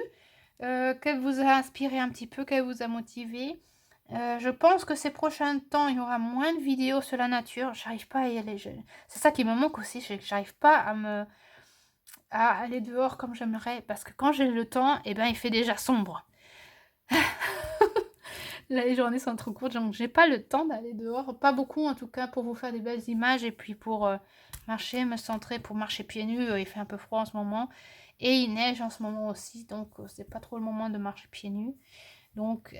Qu'elle vous a inspiré un petit peu, qu'elle vous a motivé. Je pense que ces prochains temps, il y aura moins de vidéos sur la nature. J'arrive pas à y aller. C'est ça qui me manque aussi. C'est que j'arrive pas à aller dehors comme j'aimerais. Parce que quand j'ai le temps, eh ben, il fait déjà sombre. Là, les journées sont trop courtes, donc j'ai pas le temps d'aller dehors. Pas beaucoup en tout cas pour vous faire des belles images et puis pour marcher, me centrer, pour marcher pieds nus. Il fait un peu froid en ce moment. Et il neige en ce moment aussi, donc c'est pas trop le moment de marcher pieds nus. Donc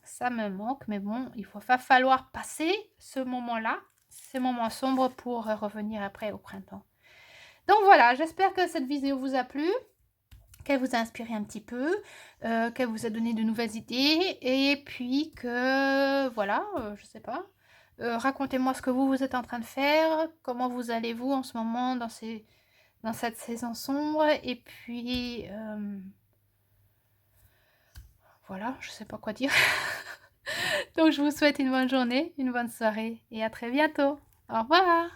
ça me manque, mais bon, il va falloir passer ce moment-là, ces moments sombres pour revenir après au printemps. Donc voilà, j'espère que cette vidéo vous a plu, qu'elle vous a inspiré un petit peu, qu'elle vous a donné de nouvelles idées, et puis que, voilà, je sais pas, racontez-moi ce que vous êtes en train de faire, comment vous allez-vous en ce moment dans cette saison sombre, et puis, voilà, je sais pas quoi dire. Donc je vous souhaite une bonne journée, une bonne soirée, et à très bientôt. Au revoir!